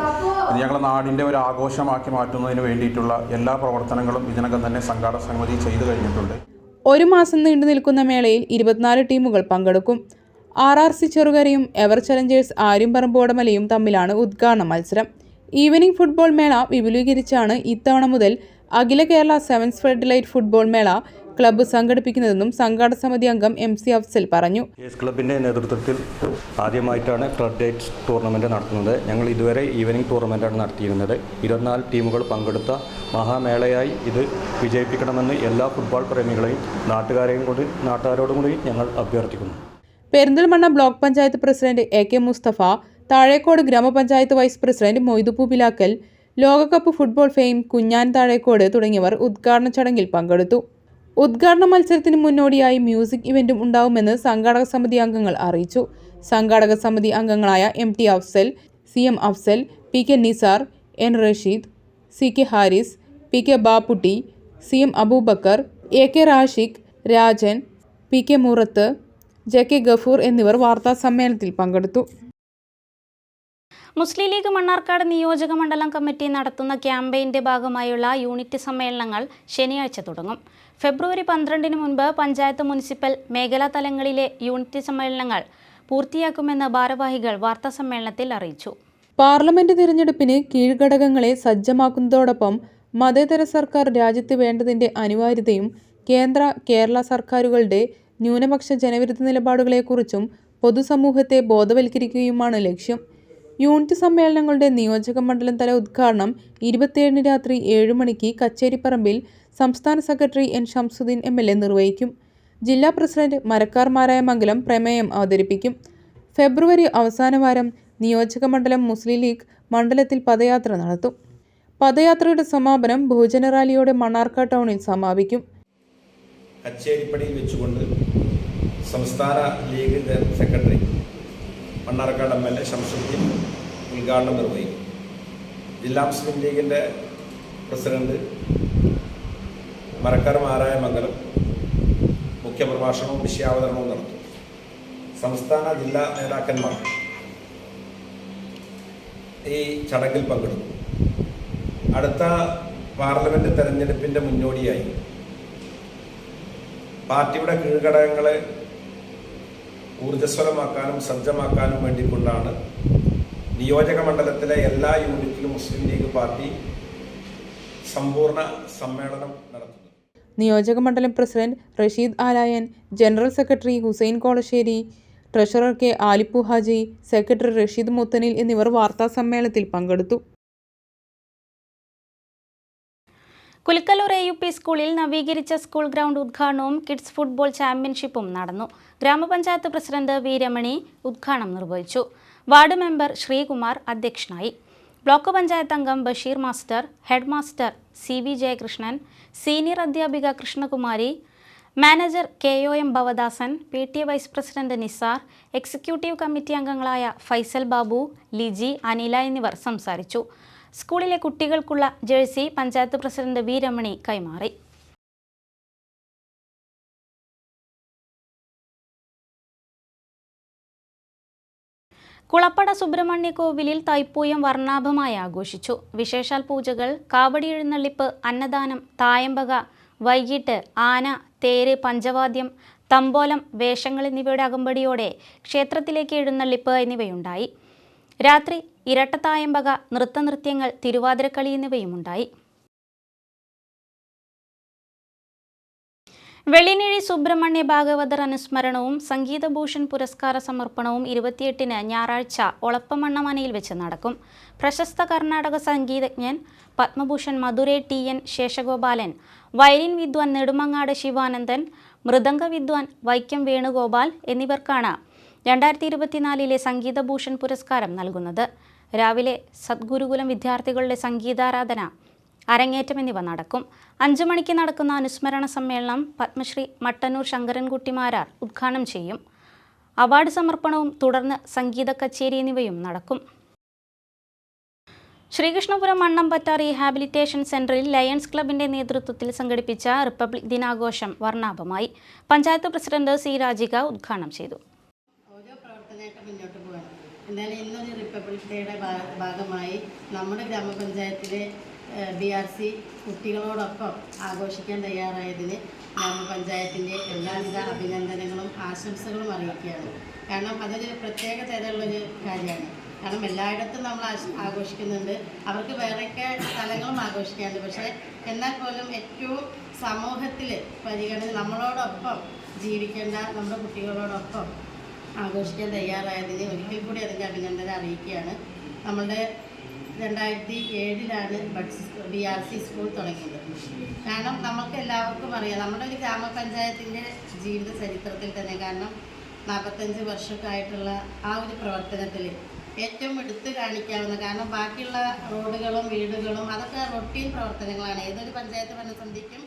ഇത് ഞങ്ങളുടെ നാടിൻ്റെ ഒരു ആഘോഷമാക്കി മാറ്റുന്നതിന് വേണ്ടിയിട്ടുള്ള എല്ലാ പ്രവർത്തനങ്ങളും ഇതിനകം തന്നെ സംഘാടക സമിതി ചെയ്തു കഴിഞ്ഞിട്ടുണ്ട്. ഒരു മാസം നീണ്ടു നിൽക്കുന്ന മേളയിൽ 24 ടീമുകൾ പങ്കെടുക്കും. RRC ചെറുകരയും എവർ ചലഞ്ചേഴ്സ് ആര്യമ്പറമ്പോടമലയും തമ്മിലാണ് ഉദ്ഘാടന മത്സരം. ഈവനിംഗ് ഫുട്ബോൾ മേള വിപുലീകരിച്ചാണ് ഇത്തവണ മുതൽ അഖില Kerala sevens flood light football മേള ക്ലബ്ബ് സംഘടിപ്പിക്കുന്നതെന്നും സംഘാടക സമിതി അംഗം MC അഫ്സൽ പറഞ്ഞു. ക്ലബിൻ്റെ നേതൃത്വത്തിൽ ആദ്യമായിട്ടാണ് ഫ്ലഡ് ലൈറ്റ് ടൂർണമെൻറ്റ് നടത്തുന്നത്. ഞങ്ങൾ ഇതുവരെ ഈവനിംഗ് ടൂർണമെൻറ്റാണ് നടത്തിയിരുന്നത്. 24 ടീമുകൾ പങ്കെടുത്ത മഹാമേളയായി ഇത് വിജയിപ്പിക്കണമെന്ന് എല്ലാ ഫുട്ബോൾ പ്രേമികളെയും നാട്ടുകാരോടും കൂടി ഞങ്ങൾ അഭ്യർത്ഥിക്കുന്നു. Perinthalmanna block panchayat president AK Mustafa, Thazhekode ഗ്രാമപഞ്ചായത്ത് വൈസ് പ്രസിഡന്റ് മൊയ്തുപ്പൂ ബിലാക്കൽ, ലോകകപ്പ് ഫുട്ബോൾ ഫെയിം കുഞ്ഞാൻ താഴേക്കോട് തുടങ്ങിയവർ ഉദ്ഘാടന ചടങ്ങിൽ പങ്കെടുത്തു. ഉദ്ഘാടന മത്സരത്തിന് മുന്നോടിയായി മ്യൂസിക് ഇവന്റും ഉണ്ടാവുമെന്ന് സംഘാടക സമിതി അംഗങ്ങൾ അറിയിച്ചു. സംഘാടക സമിതി അംഗങ്ങളായ MT Afsal, CM Afsal, PK Nisar, N Rasheed, CK Haris, PK Bapputty, CM Abubakar, AK Rashiq, Rajan, PK മൂറത്ത്, JK Gafoor എന്നിവർ വാർത്താ സമ്മേളനത്തിൽ പങ്കെടുത്തു. മുസ്ലിം ലീഗ് മണ്ണാർക്കാട് നിയോജക മണ്ഡലം കമ്മിറ്റി നടത്തുന്ന ക്യാമ്പയിൻ്റെ ഭാഗമായുള്ള യൂണിറ്റ് സമ്മേളനങ്ങൾ ശനിയാഴ്ച തുടങ്ങും. ഫെബ്രുവരി 12 മുൻപ് പഞ്ചായത്ത് മുനിസിപ്പൽ മേഖലാ തലങ്ങളിലെ യൂണിറ്റ് സമ്മേളനങ്ങൾ പൂർത്തിയാക്കുമെന്ന് ഭാരവാഹികൾ വാർത്താസമ്മേളനത്തിൽ അറിയിച്ചു. പാർലമെന്റ് തിരഞ്ഞെടുപ്പിന് കീഴ്ഘടകങ്ങളെ സജ്ജമാക്കുന്നതോടൊപ്പം മതേതര സർക്കാർ രാജ്യത്ത് വേണ്ടതിൻ്റെ അനിവാര്യതയും കേരള സർക്കാരുകളുടെ ന്യൂനപക്ഷ ജനവിരുദ്ധ നിലപാടുകളെക്കുറിച്ചും പൊതുസമൂഹത്തെ ബോധവൽക്കരിക്കുകയുമാണ് ലക്ഷ്യം. യൂണിറ്റ് സമ്മേളനങ്ങളുടെ നിയോജക മണ്ഡലം തല ഉദ്ഘാടനം 27 രാത്രി 7 മണിക്ക് കച്ചേരിപ്പറമ്പിൽ സംസ്ഥാന സെക്രട്ടറി N ഷംസുദ്ദീൻ MLA നിർവഹിക്കും. ജില്ലാ പ്രസിഡന്റ് മരക്കാർ മാരായമംഗലം പ്രമേയം അവതരിപ്പിക്കും. ഫെബ്രുവരി അവസാന വാരം നിയോജക മണ്ഡലം മുസ്ലിം ലീഗ് മണ്ഡലത്തിൽ പദയാത്ര നടത്തും. പദയാത്രയുടെ സമാപനം ബഹുജന റാലിയോടെ മണ്ണാർക്കാട് ടൗണിൽ സമാപിക്കും. കച്ചേരിപ്പടിയിൽ വെച്ചുകൊണ്ട് സംസ്ഥാന league secretary Mannarkkad MLA Shamsuddin ഉദ്ഘാടനം നിർവഹിക്കും. ജില്ലാ മുസ്ലിം ലീഗിൻ്റെ പ്രസിഡന്റ് മരക്കാർ മാരായമംഗലം മുഖ്യപ്രഭാഷണവും വിഷയാവതരണവും നടത്തും. സംസ്ഥാന ജില്ലാ നേതാക്കന്മാർ ഈ ചടങ്ങിൽ പങ്കെടുക്കും. അടുത്ത പാർലമെന്റ് തെരഞ്ഞെടുപ്പിൻ്റെ മുന്നോടിയായി പാർട്ടിയുടെ കീഴ്ഘടകങ്ങളെ ഊർജ്ജസ്വലമാക്കാനും സജ്ജമാക്കാനും വേണ്ടിക്കൊണ്ടാണ് നിയോജക മണ്ഡലത്തിലെ എല്ലാ യൂണിറ്റിലും മുസ്ലിം ലീഗ് പാർട്ടി സമ്പൂർണ്ണ സമ്മേളനം നടത്തുന്നത്. നിയോജക മണ്ഡലം president Rasheed Alayan, general secretary Hussain Kolassery, treasurer K Alippu Haji, secretary Rasheed Muthanil എന്നിവർ വാർത്താ സമ്മേളനത്തിൽ പങ്കെടുത്തു. കുലിക്കല്ലൂർ AUP സ്കൂളിൽ നവീകരിച്ച സ്കൂൾ ഗ്രൗണ്ട് ഉദ്ഘാടനവും കിഡ്സ് ഫുട്ബോൾ ചാമ്പ്യൻഷിപ്പും നടന്നു. ഗ്രാമപഞ്ചായത്ത് പ്രസിഡന്റ് V രമണി ഉദ്ഘാടനം നിർവഹിച്ചു. വാർഡ് മെമ്പർ ശ്രീകുമാർ അധ്യക്ഷനായി. ബ്ലോക്ക് പഞ്ചായത്ത് അംഗം Basheer master, head master CV Jayakrishnan, senior അധ്യാപിക Krishnakumari, manager KOM Bhavadasan, PTA vice president Nisar, executive committee അംഗങ്ങളായ ഫൈസൽ ബാബു, ലിജി, അനില എന്നിവർ സംസാരിച്ചു. സ്കൂളിലെ കുട്ടികൾക്കുള്ള jersey panchayat president V Ramani കൈമാറി. കുളപ്പട സുബ്രഹ്മണ്യ കോവിലിൽ തൈപ്പൂയം വർണ്ണാഭമായി ആഘോഷിച്ചു. വിശേഷാൽ പൂജകൾ, കാവടി എഴുന്നള്ളിപ്പ്, അന്നദാനം, തായമ്പക, വൈകിട്ട് ആന, തേര്, പഞ്ചവാദ്യം, തമ്പോലം, വേഷങ്ങൾ എന്നിവയുടെ അകമ്പടിയോടെ ക്ഷേത്രത്തിലേക്ക് എഴുന്നള്ളിപ്പ് എന്നിവയുണ്ടായി. രാത്രി ഇരട്ടത്തായമ്പക, നൃത്തനൃത്യങ്ങൾ, തിരുവാതിരക്കളി എന്നിവയുമുണ്ടായി. വെള്ളിനേഴി സുബ്രഹ്മണ്യ ഭാഗവതർ അനുസ്മരണവും സംഗീതഭൂഷൺ പുരസ്കാര സമർപ്പണവും 28-ന് ഞായറാഴ്ച ഒളപ്പമണ്ണ മനയിൽ വെച്ച് നടക്കും. പ്രശസ്ത കർണാടക സംഗീതജ്ഞൻ പത്മഭൂഷൺ മധുരൈ TN ശേഷഗോപാലൻ, വയലിൻ വിദ്വാൻ നെടുമങ്ങാട് ശിവാനന്ദൻ, മൃദംഗ വിദ്വാൻ വൈക്കം വേണുഗോപാൽ എന്നിവർക്കാണ് 2024 സംഗീതഭൂഷൺ പുരസ്കാരം നൽകുന്നത്. രാവിലെ സദ്ഗുരുകുലം വിദ്യാർത്ഥികളുടെ സംഗീതാരാധന, അരങ്ങേറ്റം എന്നിവ നടക്കും. 5 മണിക്ക് നടക്കുന്ന അനുസ്മരണ സമ്മേളനം പത്മശ്രീ മട്ടന്നൂർ ശങ്കരൻകുട്ടി മാരാർ ഉദ്ഘാടനം ചെയ്യും. അവാർഡ് സമർപ്പണവും തുടർന്ന് സംഗീത കച്ചേരി എന്നിവയും നടക്കും. ശ്രീകൃഷ്ണപുരം മണ്ണമ്പറ്റ റീഹാബിലിറ്റേഷൻ സെന്ററിൽ ലയൺസ് ക്ലബിന്റെ നേതൃത്വത്തിൽ സംഘടിപ്പിച്ച റിപ്പബ്ലിക് ദിനാഘോഷം വർണ്ണാഭമായി. പഞ്ചായത്ത് പ്രസിഡന്റ് സി രാജിക ഉദ്ഘാടനം ചെയ്തു. ഓരോ പ്രവർത്തനമായിട്ട് മുന്നോട്ട് പോകണം. എന്തായാലും ഇന്നൊരു റിപ്പബ്ലിക് ഡേയുടെ ഭാഗമായി നമ്മുടെ ഗ്രാമപഞ്ചായത്തിലെ BRC കുട്ടികളോടൊപ്പം ആഘോഷിക്കാൻ തയ്യാറായതിന് ഗ്രാമപഞ്ചായത്തിൻ്റെ എല്ലാവിധ അഭിനന്ദനങ്ങളും ആശംസകളും അറിയിക്കുകയാണ്. കാരണം അതൊരു പ്രത്യേക തരമുള്ളൊരു കാര്യമാണ്. കാരണം എല്ലായിടത്തും നമ്മൾ ആഘോഷിക്കുന്നുണ്ട്, അവർക്ക് വേറെയൊക്കെ സ്ഥലങ്ങളും ആഘോഷിക്കാറുണ്ട്. പക്ഷേ എന്നാൽ പോലും ഏറ്റവും സമൂഹത്തിൽ പരിഗണന നമ്മളോടൊപ്പം ജീവിക്കേണ്ട നമ്മുടെ കുട്ടികളോടൊപ്പം ആഘോഷിക്കാൻ തയ്യാറായതിന് ഒരിക്കൽ കൂടി അതിൻ്റെ അഭിനന്ദനം അറിയിക്കുകയാണ്. നമ്മളുടെ 2007 BRC സ്കൂൾ തുടങ്ങിയത്. കാരണം നമുക്ക് എല്ലാവർക്കും അറിയാം, നമ്മുടെ ഒരു ഗ്രാമപഞ്ചായത്തിൻ്റെ ജീവിത ചരിത്രത്തിൽ തന്നെ, കാരണം 45 വർഷമൊക്കെയായിട്ടുള്ള ആ ഒരു പ്രവർത്തനത്തിൽ ഏറ്റവും എടുത്തു കാണിക്കാവുന്ന, കാരണം ബാക്കിയുള്ള റോഡുകളും വീടുകളും അതൊക്കെ റൊട്ടീൻ പ്രവർത്തനങ്ങളാണ്, ഏതൊരു പഞ്ചായത്ത് ഭരണസമിതിക്കും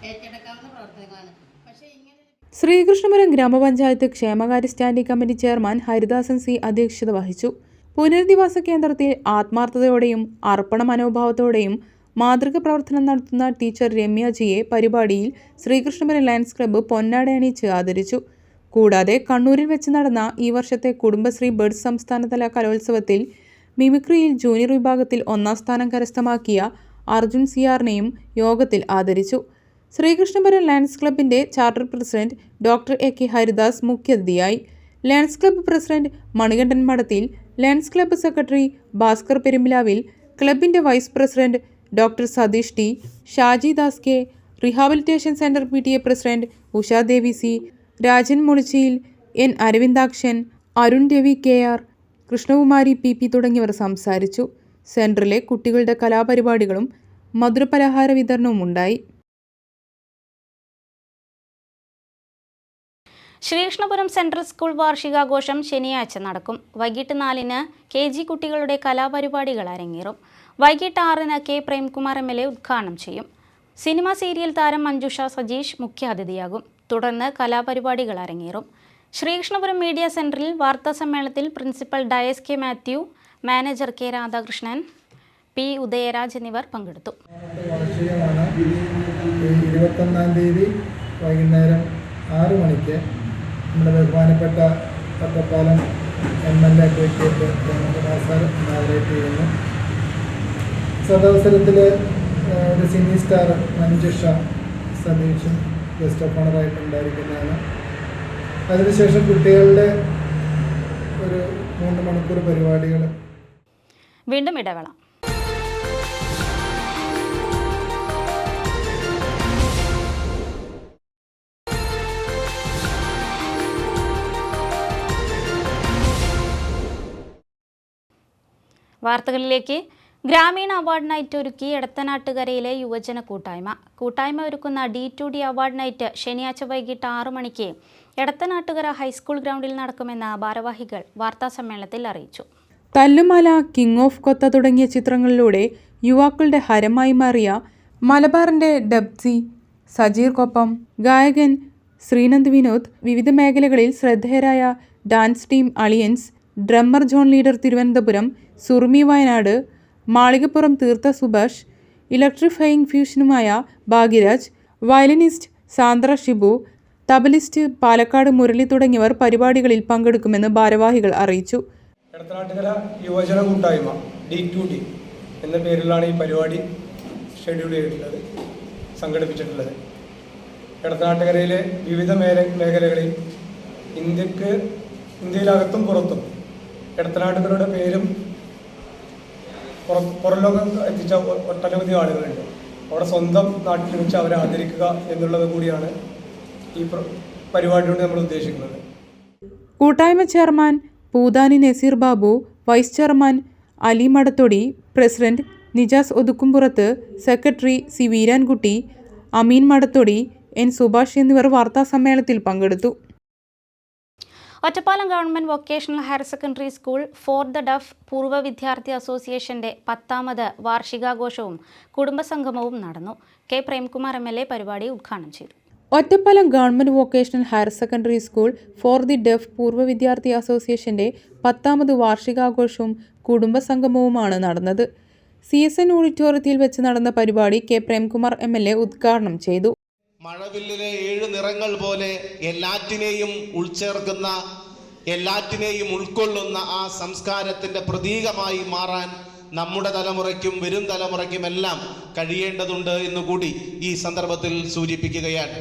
ഏറ്റെടുക്കാവുന്ന പ്രവർത്തനങ്ങളാണ്. പക്ഷേ ഇങ്ങനെ ശ്രീകൃഷ്ണപുരം ഗ്രാമപഞ്ചായത്ത് ക്ഷേമകാര്യ standing committee chairman Haridasan C അധ്യക്ഷത വഹിച്ചു. പുനരധിവാസ കേന്ദ്രത്തിൽ ആത്മാർത്ഥതയോടെയും അർപ്പണ മനോഭാവത്തോടെയും മാതൃക പ്രവർത്തനം നടത്തുന്ന ടീച്ചർ രമ്യജിയെ പരിപാടിയിൽ ശ്രീകൃഷ്ണപുരം ലയൺസ് ക്ലബ്ബ് പൊന്നാട അണിയിച്ച് ആദരിച്ചു. കൂടാതെ കണ്ണൂരിൽ വെച്ച് നടന്ന ഈ വർഷത്തെ കുടുംബശ്രീ ബഡ്സ് സംസ്ഥാനതല കലോത്സവത്തിൽ മിമിക്രിയിൽ ജൂനിയർ വിഭാഗത്തിൽ 1ാം സ്ഥാനം കരസ്ഥമാക്കിയ അർജുൻ സിയാറിനെയും യോഗത്തിൽ ആദരിച്ചു. ശ്രീകൃഷ്ണപുരം ലയൺസ് ക്ലബിന്റെ charter president doctor AK Haridas മുഖ്യാതിഥിയായി. Lions club president Manikandan Madathil, Lions club secretary Bhaskar Perumbilavil, ക്ലബിന്റെ vice president doctor Satheesh T, Shaji Das K, rehabilitation centre PTA president Ushadevi C, Rajan Mulichiyil, N Aravindakshan, Arun Ravi KR, Krishnakumari PP തുടങ്ങിയവർ സംസാരിച്ചു. സെന്ററിലെ കുട്ടികളുടെ കലാപരിപാടികളും മധുരപലഹാര വിതരണവും ഉണ്ടായി. ശ്രീകൃഷ്ണപുരം സെൻട്രൽ സ്കൂൾ വാർഷികാഘോഷം ശനിയാഴ്ച നടക്കും. വൈകിട്ട് 4-ന് KG കുട്ടികളുടെ കലാപരിപാടികൾ അരങ്ങേറും. വൈകിട്ട് 6-ന് K പ്രേംകുമാർ MLA ഉദ്ഘാടനം ചെയ്യും. സിനിമ സീരിയൽ താരം മഞ്ജുഷ സജീഷ് മുഖ്യാതിഥിയാകും. തുടർന്ന് കലാപരിപാടികൾ അരങ്ങേറും. ശ്രീകൃഷ്ണപുരം മീഡിയ സെന്ററിൽ വാർത്താ സമ്മേളനത്തിൽ principal Dias K Mathew, manager K Radhakrishnan, P Udayaraj എന്നിവർ പങ്കെടുത്തു. 21-ാം തീയതി വൈകുന്നേരം 6 മണിക്ക് നമ്മുടെ ബഹുമാനപ്പെട്ട Ottapalam MLA advocate sir inaugurate ചെയ്യുന്നു. സദവസരത്തിൽ ഒരു സിനി സ്റ്റാർ മഞ്ജുഷ സതീഷും ഗസ്റ്റ് ഓഫ് ഓണറായിട്ട് ഉണ്ടായിരിക്കുന്നതാണ്. അതിനുശേഷം കുട്ടികളുടെ ഒരു 3 മണിക്കൂർ പരിപാടികൾ. വീണ്ടും ഇടവേള. വാർത്തകളിലേക്ക്. ഗ്രാമീണ അവാർഡ് നൈറ്റ് ഒരുക്കി എടത്തനാട്ടുകരയിലെ യുവജന കൂട്ടായ്മ ഒരുക്കുന്ന D2D അവാർഡ് നൈറ്റ് ശനിയാഴ്ച വൈകിട്ട് 6 മണിക്ക് എടത്തനാട്ടുകര ഹൈസ്കൂൾ ഗ്രൗണ്ടിൽ നടക്കുമെന്ന് ഭാരവാഹികൾ വാർത്താസമ്മേളനത്തിൽ അറിയിച്ചു. തല്ലുമാല, കിങ് ഓഫ് കൊത്ത തുടങ്ങിയ ചിത്രങ്ങളിലൂടെ യുവാക്കളുടെ ഹരമായി മാറിയ മലബാറിന്റെ ഡബ്സി സജീർക്കൊപ്പം ഗായകൻ ശ്രീനന്ദ് വിനോദ്, വിവിധ മേഖലകളിൽ ശ്രദ്ധേയരായ dance team Aliyans, drummer John leader Thiruvananthapuram, Surumi Wayanad, Malikappuram തീർത്ത സുഭാഷ്, ഇലക്ട്രിഫയിങ് ഫ്യൂഷനുമായ ഭാഗ്യരാജ്, വയലിനിസ്റ്റ് സാന്ദ്ര ഷിബു, തബലിസ്റ്റ് പാലക്കാട് മുരളി തുടങ്ങിയവർ പരിപാടികളിൽ പങ്കെടുക്കുമെന്ന് ഭാരവാഹികൾ അറിയിച്ചു. എടത്തനാട്ടുകര യുവജന കൂട്ടായ്മ D2D എന്ന പേരിലാണ് ഈ പരിപാടി ഷെഡ്യൂൾ ചെയ്തിട്ടുള്ളത്, സംഘടിപ്പിച്ചിട്ടുള്ളത്. എടത്തനാട്ടുകരയിലെ വിവിധ മേഖലകളിൽ ഇന്ത്യയിലകത്തും പുറത്തും എടത്തനാട്ടുകരയുടെ പേരും പുറം ലോകം എത്തിച്ച ഒട്ടനവധി ആളുകളുണ്ട്. അവിടെ സ്വന്തം നാട്ടിൽ വെച്ച് അവരെ ആദരിക്കുക എന്നുള്ളത് കൂടിയാണ് ഈ പരിപാടിയോട് നമ്മൾ ഉദ്ദേശിക്കുന്നത്. കൂട്ടായ്മ chairman Poothani Naseer Babu, vice chairman Ali Madathodi, president Nijas Othukkumpurath, secretary C Veerankutty, Ameen Madathodi, N Subhash എന്നിവർ വാർത്താസമ്മേളനത്തിൽ പങ്കെടുത്തു. Ottapalam government vocational higher secondary school for the deaf പൂർവ്വ വിദ്യാർത്ഥി അസോസിയേഷന്റെ 10ാമത് വാർഷികാഘോഷവും കുടുംബസംഗമവും നടന്നു. K പ്രേംകുമാർ MLA പരിപാടി ഉദ്ഘാടനം ചെയ്തു. Ottapalam government vocational higher secondary school for the duff പൂർവ്വ വിദ്യാർത്ഥി അസോസിയേഷന്റെ 10ാമത് വാർഷികാഘോഷവും കുടുംബസംഗമവുമാണ് നടന്നത്. CSN ഓഡിറ്റോറിയത്തിൽ വെച്ച് നടന്ന പരിപാടി കെ പ്രേംകുമാർ MLA ഉദ്ഘാടനം ചെയ്തു. മഴവില്ലിലെ 7 നിറങ്ങൾ പോലെ എല്ലാറ്റിനെയും ഉൾച്ചേർക്കുന്ന, എല്ലാറ്റിനെയും ഉൾക്കൊള്ളുന്ന ആ സംസ്കാരത്തിൻ്റെ പ്രതീകമായി മാറാൻ നമ്മുടെ തലമുറയ്ക്കും വരും തലമുറയ്ക്കുമെല്ലാം കഴിയേണ്ടതുണ്ട് എന്നുകൂടി ഈ സന്ദർഭത്തിൽ സൂചിപ്പിക്കുകയാണ്.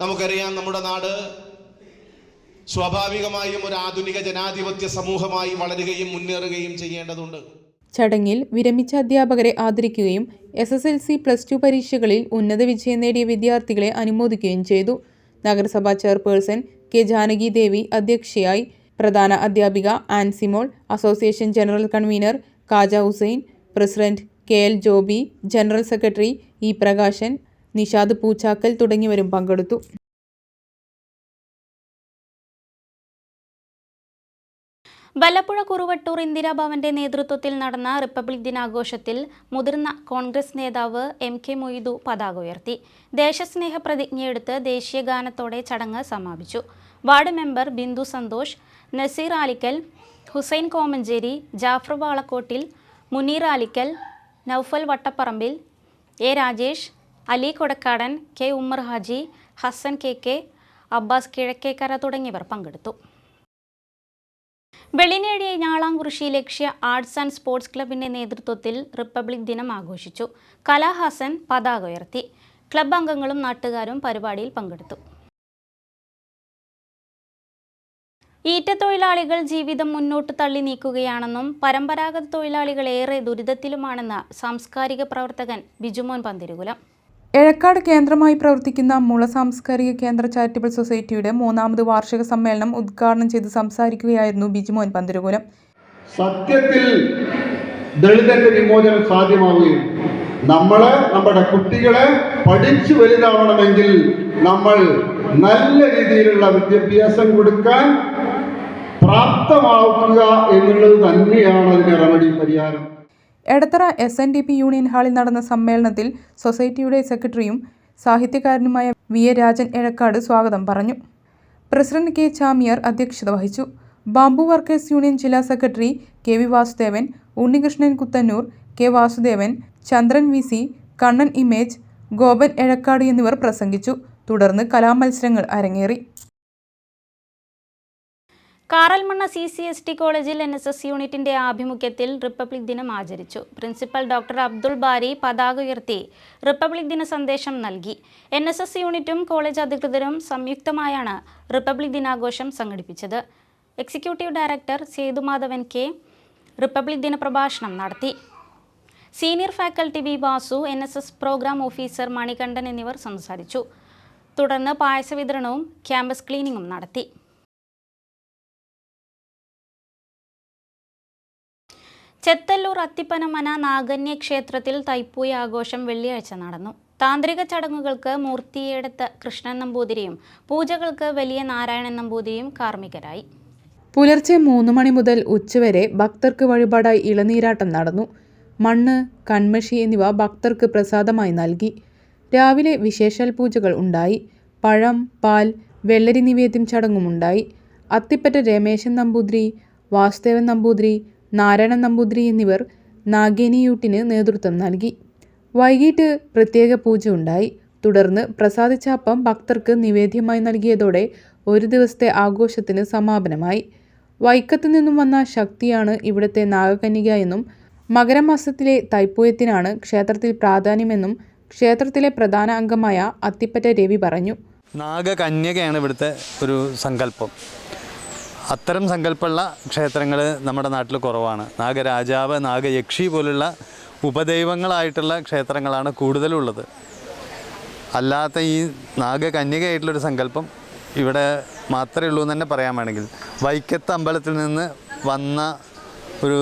നമുക്കറിയാം, നമ്മുടെ നാട് സ്വാഭാവികമായും ഒരു ആധുനിക ജനാധിപത്യ സമൂഹമായി വളരുകയും മുന്നേറുകയും ചെയ്യേണ്ടതുണ്ട്. ചടങ്ങിൽ വിരമിച്ച അധ്യാപകരെ ആദരിക്കുകയും SSLC, +2 പരീക്ഷകളിൽ ഉന്നത വിജയം നേടിയ വിദ്യാർത്ഥികളെ അനുമോദിക്കുകയും ചെയ്തു. നഗരസഭാ ചെയർപേഴ്സൺ കെ ജാനകി ദേവി അധ്യക്ഷയായി. പ്രധാന അധ്യാപിക Ansimol, association general convener Kaja Hussain, president KL Joby, general secretary E Prakashan, Nishad Poochakkal തുടങ്ങിയവരും പങ്കെടുത്തു. വല്ലപ്പുഴ കുറുവട്ടൂർ ഇന്ദിരാഭവന്റെ നേതൃത്വത്തിൽ നടന്ന റിപ്പബ്ലിക് ദിനാഘോഷത്തിൽ മുതിർന്ന കോൺഗ്രസ് നേതാവ് MK മൊയ്തു പതാക ഉയർത്തി. ദേശസ്നേഹ പ്രതിജ്ഞയെടുത്ത് ദേശീയ ഗാനത്തോടെ ചടങ്ങ് സമാപിച്ചു. Ward member Bindu Santhosh, Naseer Alikkal, Hussain Komancheri, Jafar Valakkottil, Muneer Alikkal, Noufal Vattaparambil, A Rajesh, Ali Kodakkadan, K Ummer Haji, Hasan KK, Abbas Kizhakkekara തുടങ്ങിയവർ പങ്കെടുത്തു. Vellinezhi Njalamkurissi Lakshya arts and sports ക്ലബിന്റെ നേതൃത്വത്തിൽ റിപ്പബ്ലിക് ദിനം ആഘോഷിച്ചു. കലാഹാസൻ പതാക ഉയർത്തി. ക്ലബ് അംഗങ്ങളും നാട്ടുകാരും പരിപാടിയിൽ പങ്കെടുത്തു. ഈറ്റത്തൊഴിലാളികൾ ജീവിതം മുന്നോട്ട് തള്ളി നീക്കുകയാണെന്നും പരമ്പരാഗത തൊഴിലാളികൾ ഏറെ ദുരിതത്തിലുമാണെന്ന് സാംസ്കാരിക പ്രവർത്തകൻ ബിജുമോൻ പന്തിരുകുലം. എഴക്കാട് കേന്ദ്രമായി പ്രവർത്തിക്കുന്ന മുള സാംസ്കാരിക കേന്ദ്ര ചാരിറ്റബിൾ സൊസൈറ്റിയുടെ 3ാമത് വാർഷിക സമ്മേളനം ഉദ്ഘാടനം ചെയ്ത് സംസാരിക്കുകയായിരുന്നു ബിജുമോൻ പന്തിരുകുലം. സത്യത്തിൽ ദളിതന്റെ വിമോചനം സാധ്യമാവുകയും നമ്മുടെ കുട്ടികളെ പഠിച്ചു വലുതാവണമെങ്കിൽ നമ്മൾ നല്ല രീതിയിലുള്ള വിദ്യാഭ്യാസം കൊടുക്കാൻ പ്രാപ്തമാക്കുക എന്നുള്ളത് തന്നെയാണ് അതിന്റെ റെമഡി, പരിഹാരം. എടത്തറ SNDP യൂണിയൻ ഹാളിൽ നടന്ന സമ്മേളനത്തിൽ സൊസൈറ്റിയുടെ സെക്രട്ടറിയും സാഹിത്യകാരനുമായ VA രാജൻ എഴക്കാട് സ്വാഗതം പറഞ്ഞു. പ്രസിഡന്റ് K ചാമിയാർ അധ്യക്ഷത വഹിച്ചു. ബാംബു വർക്കേഴ്സ് യൂണിയൻ ജില്ലാ secretary KV Vasudevan, Unnikrishnan Kuthannur, K Vasudevan, Chandran VC, Kannan image, Gopan Ezhakkad എന്നിവർ പ്രസംഗിച്ചു. തുടർന്ന് കലാമത്സരങ്ങൾ അരങ്ങേറി. കാറൽമണ്ണ CCST കോളേജിൽ NSS യൂണിറ്റിന്റെ ആഭിമുഖ്യത്തിൽ റിപ്പബ്ലിക് ദിനം ആചരിച്ചു. പ്രിൻസിപ്പൽ ഡോക്ടർ അബ്ദുൾ ബാരി പതാക ഉയർത്തി റിപ്പബ്ലിക് ദിന സന്ദേശം നൽകി. NSS യൂണിറ്റും കോളേജ് അധികൃതരും സംയുക്തമായാണ് റിപ്പബ്ലിക് ദിനാഘോഷം സംഘടിപ്പിച്ചത്. Executive director Sethumadhavan K republic ദിന പ്രഭാഷണം നടത്തി. Senior faculty V Vasu, NSS programme officer Manikandan എന്നിവർ സംസാരിച്ചു. തുടർന്ന് പായസ വിതരണവും ക്യാമ്പസ് ക്ലീനിങ്ങും നടത്തി. ചെത്തല്ലൂർ അത്തിപ്പനമന നാഗന്യ ക്ഷേത്രത്തിൽ തൈപ്പൂയ ആഘോഷം വെള്ളിയാഴ്ച നടന്നു. താന്ത്രിക ചടങ്ങുകൾക്ക് മൂർത്തിയേടത്ത് കൃഷ്ണൻ നമ്പൂതിരിയും പൂജകൾക്ക് വലിയ നാരായണൻ നമ്പൂതിരിയും കാർമ്മികരായി. പുലർച്ചെ 3 മണി മുതൽ ഉച്ചവരെ ഭക്തർക്ക് വഴിപാടായി ഇളനീരാട്ടം നടന്നു. മണ്ണ്, കൺമഷി എന്നിവ ഭക്തർക്ക് പ്രസാദമായി നൽകി. രാവിലെ വിശേഷാൽ പൂജകൾ ഉണ്ടായി. പഴം, പാൽ, വെള്ളരി നിവേദ്യം ചടങ്ങുമുണ്ടായി. അത്തിപ്പറ്റ രമേശൻ നമ്പൂതിരി, വാസുദേവൻ നമ്പൂതിരി, നാരായണൻ നമ്പൂതിരി എന്നിവർ നാഗേനിയൂട്ടിന് നേതൃത്വം നൽകി. വൈകിട്ട് പ്രത്യേക പൂജ ഉണ്ടായി. തുടർന്ന് പ്രസാദിച്ചാപ്പം ഭക്തർക്ക് നിവേദ്യമായി നൽകിയതോടെ ഒരു ദിവസത്തെ ആഘോഷത്തിന് സമാപനമായി. വൈക്കത്തു നിന്നും വന്ന ശക്തിയാണ് ഇവിടുത്തെ നാഗകന്യക എന്നും മകരമാസത്തിലെ തൈപ്പൂയത്തിനാണ് ക്ഷേത്രത്തിൽ പ്രാധാന്യമെന്നും ക്ഷേത്രത്തിലെ പ്രധാന അംഗമായ അത്തിപ്പറ്റ രവി പറഞ്ഞു. നാഗകന്യകയാണ് ഇവിടുത്തെ ഒരു സങ്കല്പം. അത്തരം സങ്കല്പമുള്ള ക്ഷേത്രങ്ങൾ നമ്മുടെ നാട്ടിൽ കുറവാണ്. നാഗരാജാവ്, നാഗയക്ഷി പോലുള്ള ഉപദൈവങ്ങളായിട്ടുള്ള ക്ഷേത്രങ്ങളാണ് കൂടുതലുള്ളത്. അല്ലാത്ത ഈ നാഗകന്യകയായിട്ടുള്ളൊരു സങ്കല്പം ഇവിടെ മാത്രമേ ഉള്ളൂ എന്ന് തന്നെ പറയാൻ വേണമെങ്കിൽ വൈക്കത്ത് അമ്പലത്തിൽ നിന്ന് വന്ന ഒരു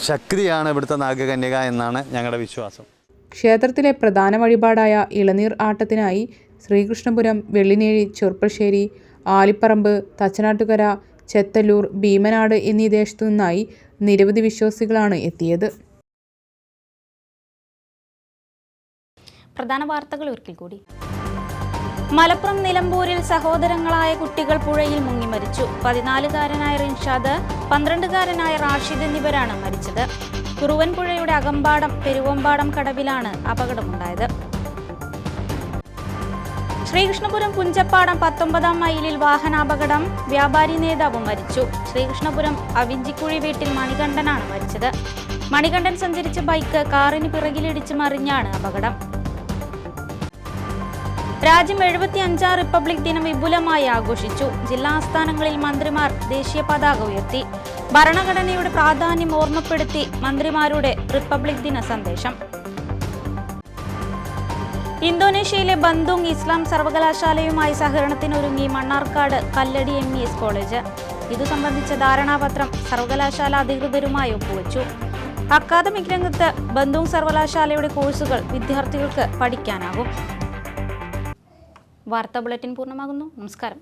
ശക്തിയാണ് ഇവിടുത്തെ നാഗകന്യക എന്നാണ് ഞങ്ങളുടെ വിശ്വാസം. ക്ഷേത്രത്തിലെ പ്രധാന വഴിപാടായ ഇളനീർ ആട്ടത്തിനായി ശ്രീകൃഷ്ണപുരം, വെള്ളിനേഴി, ചെറുപ്പശ്ശേരി, ആലിപ്പറമ്പ്, തച്ചനാട്ടുകര, ചെത്തല്ലൂർ, ഭീമനാട് എന്നീ ദേശത്തു നിന്നായി നിരവധി വിശ്വാസികളാണ് എത്തിയത്. പ്രധാന വാർത്തകൾ ഒരിക്കൽ കൂടി. മലപ്പുറം നിലമ്പൂരിൽ സഹോദരങ്ങളായ കുട്ടികൾ പുഴയിൽ മുങ്ങി മരിച്ചു. 14-കാരനായ റിൻഷാദ്, 12-കാരനായ റാഷിദ് എന്നിവരാണ് മരിച്ചത്. കുറുവൻപുഴയുടെ അകമ്പാടം പെരുവമ്പാടം കടവിലാണ് അപകടമുണ്ടായത്. ശ്രീകൃഷ്ണപുരം പുഞ്ചപ്പാടം 19-ാം മൈലിൽ വാഹനാപകടം. വ്യാപാരി നേതാവ് മരിച്ചു. ശ്രീകൃഷ്ണപുരം അവിഞ്ചിക്കുഴി വീട്ടിൽ മണികണ്ഠനാണ് മരിച്ചത്. മണികണ്ഠൻ സഞ്ചരിച്ച ബൈക്ക് കാറിന് പിറകിലിടിച്ച് മറിഞ്ഞാണ് അപകടം. രാജ്യം 75ാം റിപ്പബ്ലിക് ദിനം വിപുലമായി ആഘോഷിച്ചു. ജില്ലാ ആസ്ഥാനങ്ങളിൽ മന്ത്രിമാർ ദേശീയ പതാക ഉയർത്തി. ഭരണഘടനയുടെ പ്രാധാന്യം ഓർമ്മപ്പെടുത്തി മന്ത്രിമാരുടെ റിപ്പബ്ലിക് ദിന സന്ദേശം. ഇന്തോനേഷ്യയിലെ ബന്ദുങ് ഇസ്ലാം സർവകലാശാലയുമായി സഹകരണത്തിനൊരുങ്ങി മണ്ണാർക്കാട് കല്ലടി MES കോളേജ്. ഇതു സംബന്ധിച്ച ധാരണാപത്രം സർവകലാശാല അധികൃതരുമായി ഒപ്പുവച്ചു. അക്കാദമിക് രംഗത്ത് ബന്ദുങ് സർവകലാശാലയുടെ കോഴ്സുകൾ വിദ്യാർത്ഥികൾക്ക് പഠിക്കാനാകും. വാർത്താ ബുള്ളറ്റിൻ പൂർണ്ണമാകുന്നു. നമസ്കാരം.